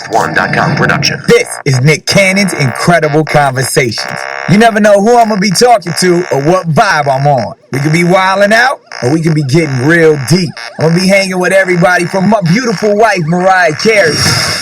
NCredible.com production. This is Nick Cannon's Incredible Conversations. You never know who I'm going to be talking to or what vibe I'm on. We could be wilding out or we could be getting real deep. I'm going to be hanging with everybody from my beautiful wife, Mariah Carey.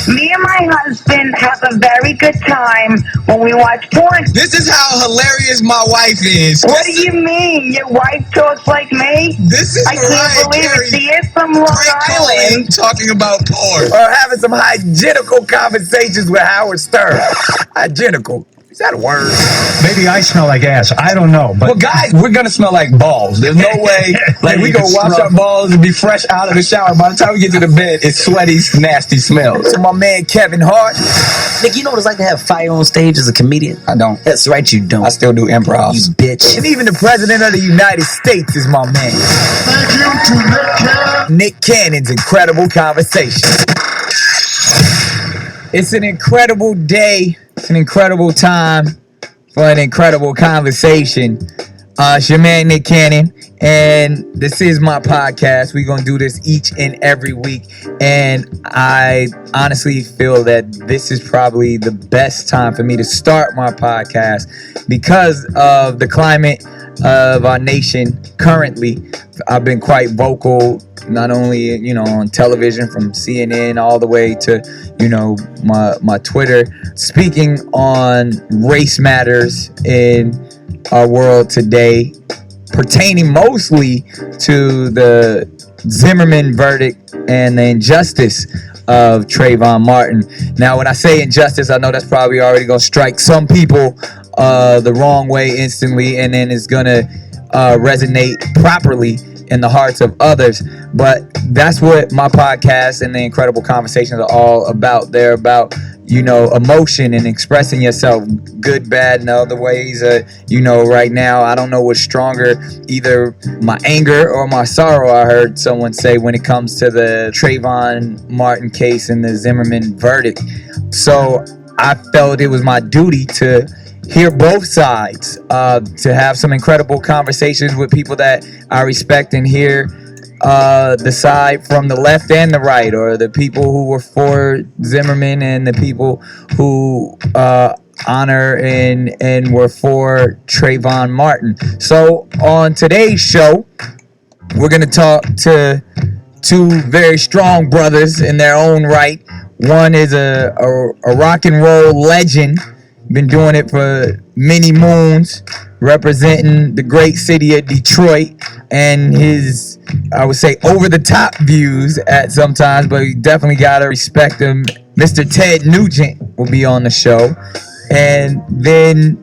Me and my husband have a very good time when we watch porn. This is how hilarious my wife is. What do you mean? Your wife talks like me? This is I can't believe it. She is from Long Island. Talking about porn. Or having some hygienical conversations with Howard Stern. Hygienical. Is that a word? Maybe I smell like ass. I don't know. But well, guys, we're going to smell like balls. There's no way. Like, we go wash our balls and be fresh out of the shower. By the time we get to the bed, it's sweaty, nasty smells. So my man, Kevin Hart. Nick, you know what it's like to have fire on stage as a comedian? I don't. That's right, you don't. I still do improv. You bitch. And even the president of the United States is my man. thank you to Nick Cannon. Nick Cannon's Incredible Conversations. It's an incredible day. It's an incredible time for an incredible conversation. It's your man, Nick Cannon, and this is my podcast. We're going to do this each and every week, and I honestly feel that this is probably the best time for me to start my podcast because of the climate of our nation currently. I've been quite vocal, not only, on television from CNN all the way to, my Twitter, speaking on race matters in our world today, pertaining mostly to the Zimmerman verdict and the injustice of Trayvon Martin. Now, when I say injustice, I know that's probably already going to strike some people the wrong way instantly, and then it's going to resonate properly in the hearts of others. But that's what my podcast and the Incredible Conversations are all about. They're about, emotion and expressing yourself, good, bad, and other ways. Right now, I don't know what's stronger, either my anger or my sorrow, I heard someone say, when it comes to the Trayvon Martin case and the Zimmerman verdict. So I felt it was my duty to hear both sides, to have some incredible conversations with people that I respect and hear the side from the left and the right, or the people who were for Zimmerman and the people who honor and were for Trayvon Martin. So on today's show, we're going to talk to two very strong brothers in their own right. One is a rock and roll legend, been doing it for many moons, representing the great city of Detroit and his, I would say, over-the-top views at sometimes, but you definitely got to respect him. Mr. Ted Nugent will be on the show. And then,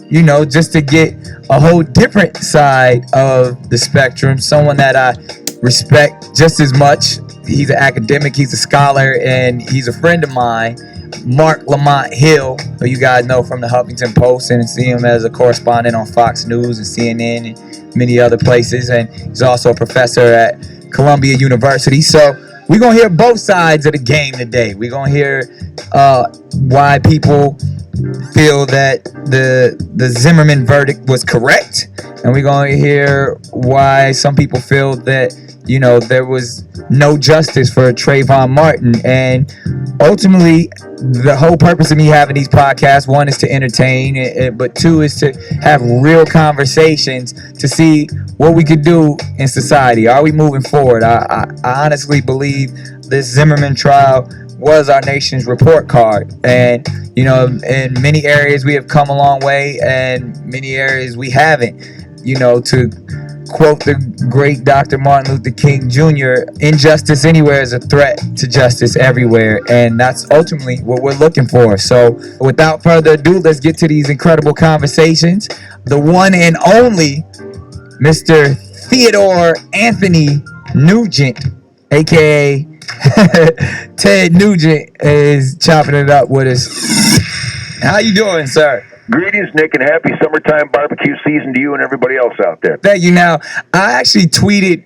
just to get a whole different side of the spectrum, someone that I respect just as much. He's an academic, he's a scholar, and he's a friend of mine, Mark Lamont Hill, who you guys know from the Huffington Post and see him as a correspondent on Fox News and CNN and many other places. And he's also a professor at Columbia University. So we're going to hear both sides of the game today. We're going to hear why people feel that the Zimmerman verdict was correct. And we're going to hear why some people feel that, there was no justice for Trayvon Martin. And ultimately, the whole purpose of me having these podcasts, one is to entertain, but two is to have real conversations to see what we could do in society. Are we moving forward? I honestly believe this Zimmerman trial was our nation's report card. And, in many areas we have come a long way, and many areas we haven't. To quote the great Dr. Martin Luther King Jr., injustice anywhere is a threat to justice everywhere. And that's ultimately what we're looking for. So without further ado, let's get to these incredible conversations. The one and only Mr. Theodore Anthony Nugent, a.k.a. Ted Nugent, is chopping it up with us. How you doing, sir? Greetings, Nick, and happy summertime barbecue season to you and everybody else out there. Thank you. Now, I actually tweeted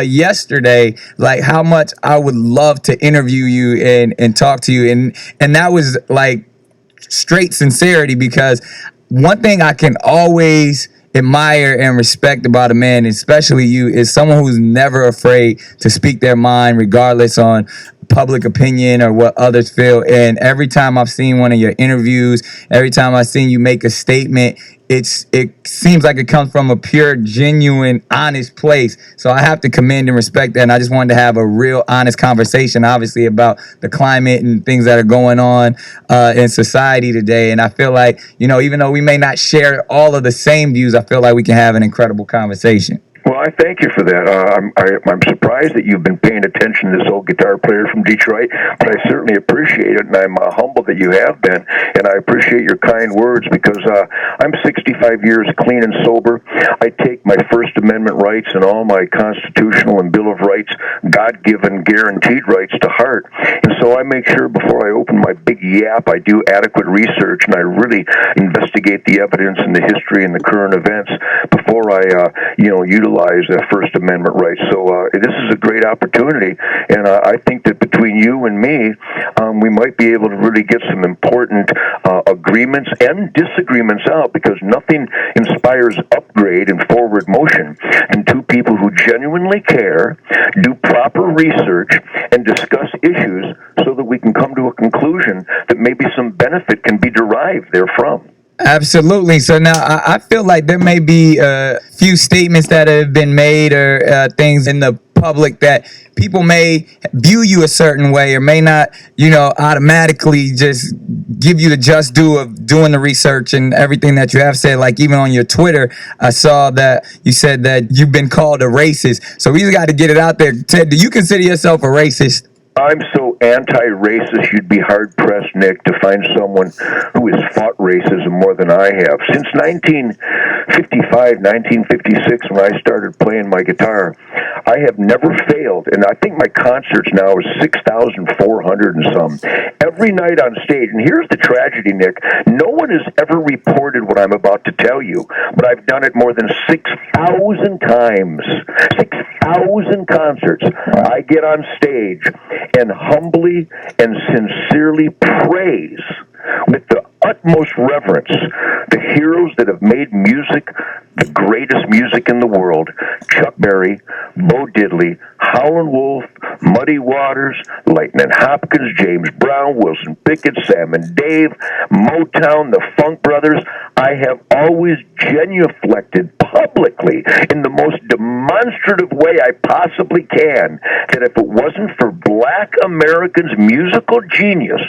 yesterday like how much I would love to interview you and talk to you, and that was like straight sincerity, because one thing I can always admire and respect about a man, especially you, is someone who's never afraid to speak their mind, regardless on public opinion or what others feel. And every time I've seen one of your interviews, every time I've seen you make a statement, it seems like it comes from a pure, genuine, honest place. So I have to commend and respect that. And I just wanted to have a real honest conversation, obviously, about the climate and things that are going on in society today. And I feel like, even though we may not share all of the same views, I feel like we can have an incredible conversation. Well, I thank you for that. I'm surprised that you've been paying attention to this old guitar player from Detroit, but I certainly appreciate it, and I'm humbled that you have been, and I appreciate your kind words because I'm 65 years clean and sober. I take my First Amendment rights and all my constitutional and Bill of Rights, God-given, guaranteed rights to heart, and so I make sure before I open my big yap, I do adequate research, and I really investigate the evidence and the history and the current events before I, utilize First Amendment rights. So this is a great opportunity, and I think that between you and me, we might be able to really get some important agreements and disagreements out, because nothing inspires upgrade and forward motion than two people who genuinely care, do proper research, and discuss issues so that we can come to a conclusion that maybe some benefit can be derived therefrom. Absolutely. So now I feel like there may be a few statements that have been made or things in the public that people may view you a certain way or may not, automatically just give you the just due of doing the research and everything that you have said. Like even on your Twitter, I saw that you said that you've been called a racist. So we just got to get it out there. Ted, do you consider yourself a racist? I'm so anti-racist, you'd be hard-pressed, Nick, to find someone who has fought racism more than I have. Since 1955, 1956, when I started playing my guitar, I have never failed, and I think my concerts now are 6,400 and some, every night on stage. And here's the tragedy, Nick. No one has ever reported what I'm about to tell you, but I've done it more than 6,000 times. 6,000 concerts. I get on stage and humbly and sincerely praise with the utmost reverence the heroes that have made music the greatest music in the world: Chuck Berry, Bo Diddley, Howlin' Wolf, Muddy Waters, Lightnin' Hopkins, James Brown, Wilson Pickett, Sam and Dave, Motown, the Funk Brothers. I have always genuflected publicly in the most demonstrative way I possibly can that if it wasn't for Black Americans' musical genius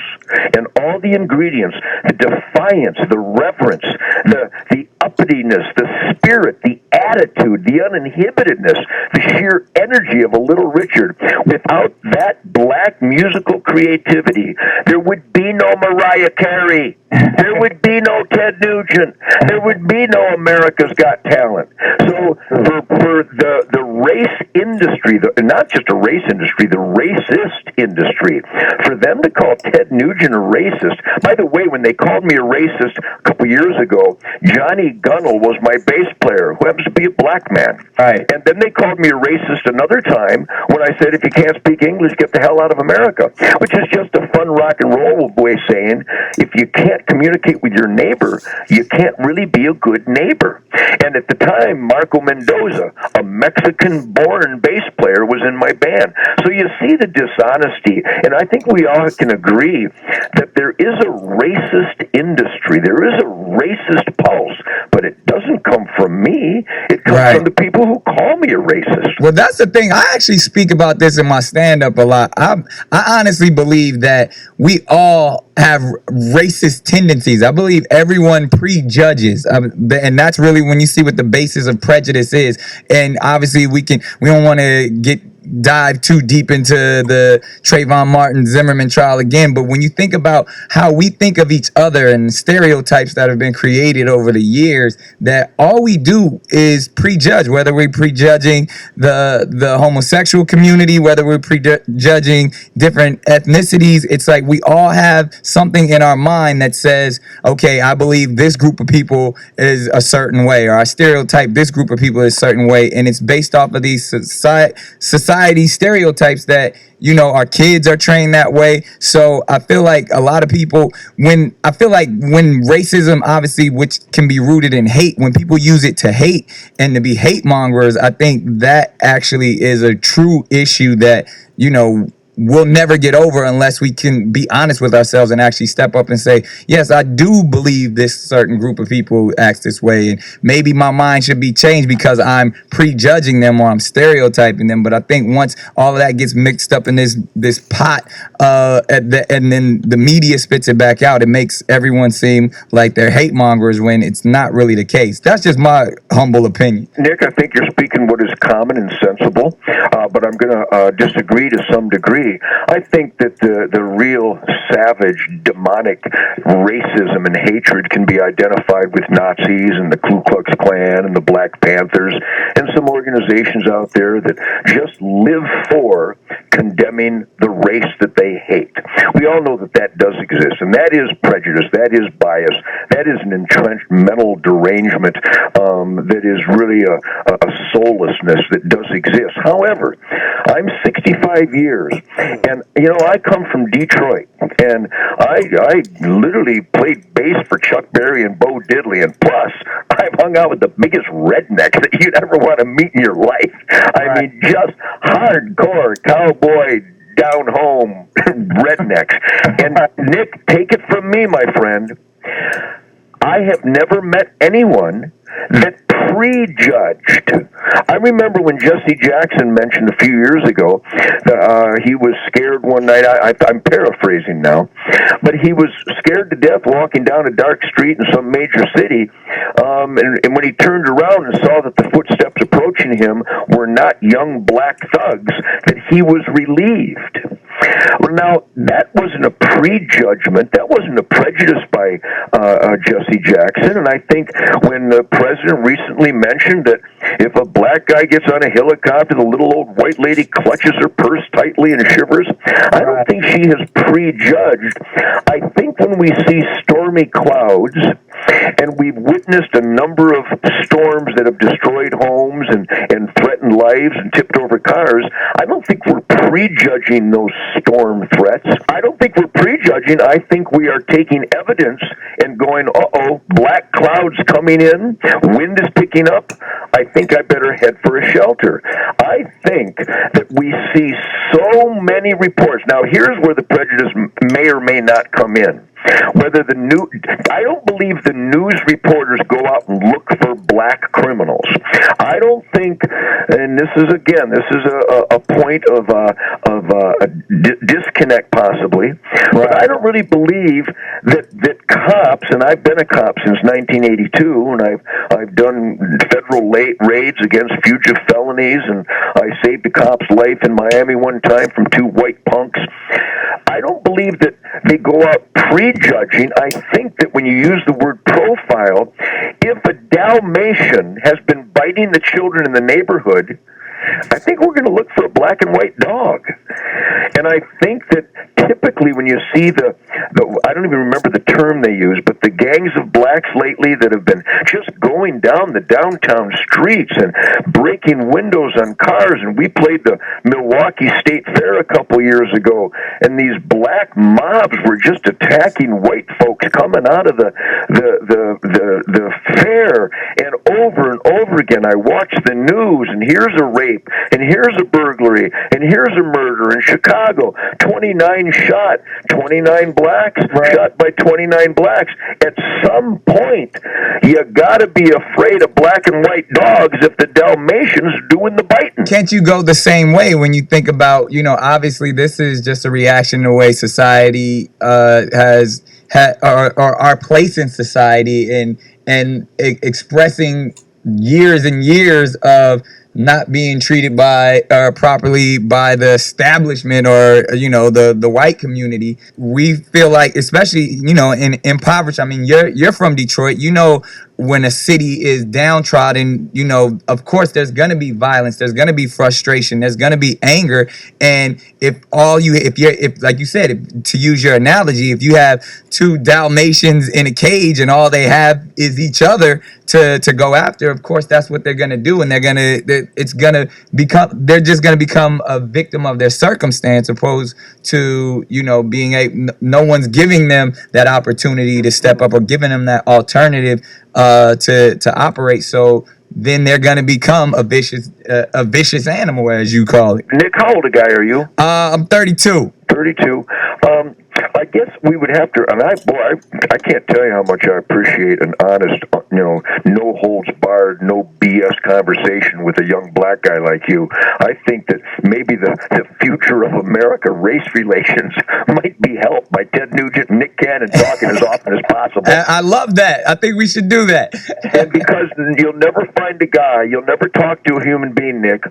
and all the ingredients, the defiance, the reverence, the uppityness, the spirit, the attitude, the uninhibitedness, the sheer energy of a Little Richard, without that black musical creativity, there would be no Mariah Carey. There would be no Ted Nugent. There would be no America's Got Talent. So for the race industry, not just a race industry, the racist industry, for them to call Ted Nugent a racist. By the way, when they called me a racist a couple years ago, Johnny Gunnell was my bass player, who happens to be a black man. Right. And then they called me a racist another time when I said, if you can't speak English, get the hell out of America, which is just a fun rock and roll way saying, if you can't communicate with your neighbor, you can't really be a good neighbor. And at the time, Marco Mendoza, a Mexican-born bass player, was in my band. So you see the dishonesty, and I think we all can agree that there is a racist industry, there is a racist pulse, but it doesn't come from me, it comes from the people who call me a racist. Well, that's the thing. I actually speak about this in my stand-up a lot. I honestly believe that we all have racist tendencies. I believe everyone prejudges, and that's really when you see what the basis of prejudice is. And obviously, we don't want to dive too deep into the Trayvon Martin Zimmerman trial again, but when you think about how we think of each other and stereotypes that have been created over the years, that all we do is prejudge, whether we're prejudging the homosexual community, whether we're prejudging different ethnicities. It's like we all have something in our mind that says, okay, I believe this group of people is a certain way, or I stereotype this group of people is a certain way, and it's based off of these society stereotypes that, our kids are trained that way. So I feel like a lot of people, when racism, obviously, which can be rooted in hate, when people use it to hate and to be hate mongers, I think that actually is a true issue that, we'll never get over unless we can be honest with ourselves and actually step up and say, yes, I do believe this certain group of people acts this way, and maybe my mind should be changed because I'm prejudging them or I'm stereotyping them. But I think once all of that gets mixed up in this pot, and then the media spits it back out, it makes everyone seem like they're hate mongers when it's not really the case. That's just my humble opinion. Nick, I think you're speaking what is common and sensible, but I'm going to disagree to some degree. I think that the real savage, demonic racism and hatred can be identified with Nazis and the Ku Klux Klan and the Black Panthers and some organizations out there that just live for condemning the race that they hate. We all know that that does exist, and that is prejudice, that is bias, that is an entrenched mental derangement that is really a soullessness that does exist. However, I'm 65 years, and I come from Detroit, and I literally played bass for Chuck Berry and Bo Diddley, and plus I've hung out with the biggest rednecks that you'd ever want to meet in your life. I mean, just hardcore cowboy down home rednecks. And Nick, take it from me, my friend, I have never met anyone that prejudged. I remember when Jesse Jackson mentioned a few years ago that he was scared one night. I'm paraphrasing now, but he was scared to death walking down a dark street in some major city, and when he turned around and saw that the footsteps approaching him were not young black thugs, that he was relieved. Well, now, that wasn't a prejudgment. That wasn't a prejudice by Jesse Jackson. And I think when the president recently mentioned that if a black guy gets on a helicopter, the little old white lady clutches her purse tightly and shivers, I don't think she has prejudged. I think when we see stormy clouds, and we've witnessed a number of storms that have destroyed homes and threatened lives and tipped over cars, I don't think we're prejudging those storm threats. I don't think we're prejudging. I think we are taking evidence and going, uh-oh, black clouds coming in, wind is picking up, I think I better head for a shelter. I think that we see so many reports. Now, here's where the prejudice may or may not come in. I don't believe the news reporters go out and look for black criminals. I don't think, and this is a point of a disconnect possibly, but I don't really believe that cops, and I've been a cop since 1982, and I've done federal raids against fugitive felonies, and I saved a cop's life in Miami one time from two white punks. I don't believe that they go out prejudging. I think that when you use the word profile, if a Dalmatian has been biting the children in the neighborhood, I think we're going to look for a black and white dog. And I think that typically when you see I don't even remember the term they use, but the gangs of blacks lately that have been just going down the downtown streets and breaking windows on cars, and we played the Milwaukee State Fair a couple years ago, and these black mobs were just attacking white folks coming out of the fair, and over again I watch the news, and here's a rape, and here's a burglary, and here's a murder in Chicago. 29 shot, 29 blacks shot by 29 blacks. At some point, you gotta be afraid of black and white dogs if the Dalmatians doing the biting. Can't you go the same way when you think about, obviously this is just a reaction to the way society has had, or our place in society, and expressing years and years of not being treated properly by the establishment or the white community. We feel like, especially in impoverished. I mean, you're from Detroit. When a city is downtrodden, of course there's gonna be violence, there's gonna be frustration, there's gonna be anger, and if like you said, to use your analogy, if you have two Dalmatians in a cage and all they have is each other to go after, of course that's what they're gonna do, and they're just gonna become a victim of their circumstance, opposed to being no one's giving them that opportunity to step up or giving them that alternative to operate. So then they're gonna become a vicious animal, as you call it. Nick, how old a guy are you? I'm 32. 32. I guess we would have to, and I can't tell you how much I appreciate an honest, no holds barred, no BS conversation with a young black guy like you. I think that maybe the future of America race relations might be helped by Ted Nugent and Nick Cannon talking as often as possible. I love that. I think we should do that. And because you'll never find a guy, you'll never talk to a human being, Nick,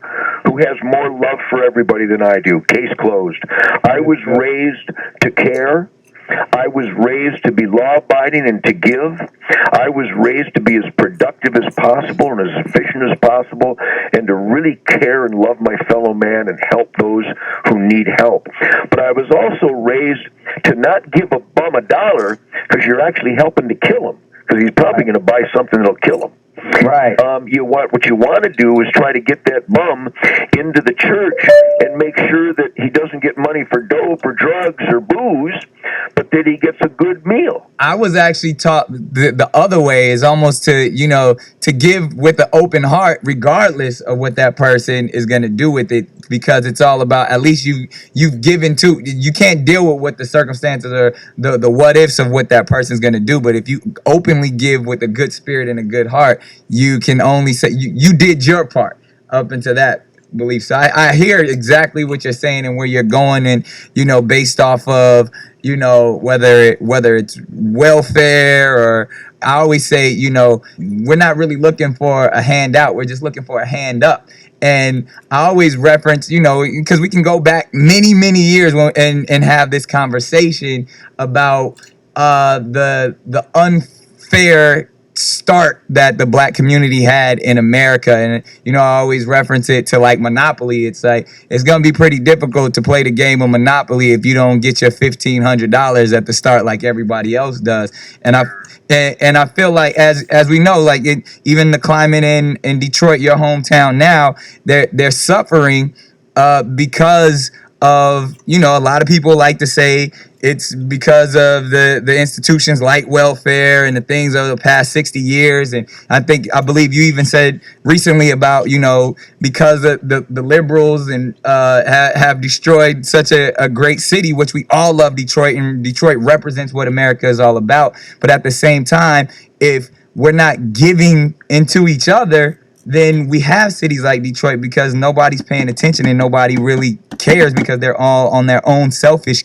who has more love for everybody than I do. Case closed. I was raised to care. I was raised to be law-abiding and to give. I was raised to be as productive as possible and as efficient as possible and to really care and love my fellow man and help those who need help. But I was also raised to not give a bum a dollar because you're actually helping to kill him because he's probably going to buy something that'll kill him. Right. What you want to do is try to get that bum into the church and make sure that he doesn't get money for dope or drugs or booze, but that he gets a good meal. I was actually taught the other way is almost to give with an open heart, regardless of what that person is going to do with it, because it's all about at least you've given to. You can't deal with what the circumstances or the what ifs of what that person's going to do, but if you openly give with a good spirit and a good heart, you can only say you did your part up into that belief. So I hear exactly what you're saying and where you're going, and based off of whether it's welfare or I always say we're not really looking for a handout, we're just looking for a hand up. And I always reference because we can go back many years and have this conversation about the unfair start that the black community had in America. And I always reference it to like Monopoly. It's like it's gonna be pretty difficult to play the game of Monopoly if you don't get your $1,500 at the start like everybody else does. And I feel like as we know, like even the climate in Detroit, your hometown now, they're suffering because of a lot of people like to say it's because of the institutions like welfare and the things over the past 60 years. And I believe you even said recently about because of the liberals and have destroyed such a great city, which we all love Detroit, and Detroit represents what America is all about. But at the same time, if we're not giving into each other, then we have cities like Detroit because nobody's paying attention and nobody really cares because they're all on their own selfish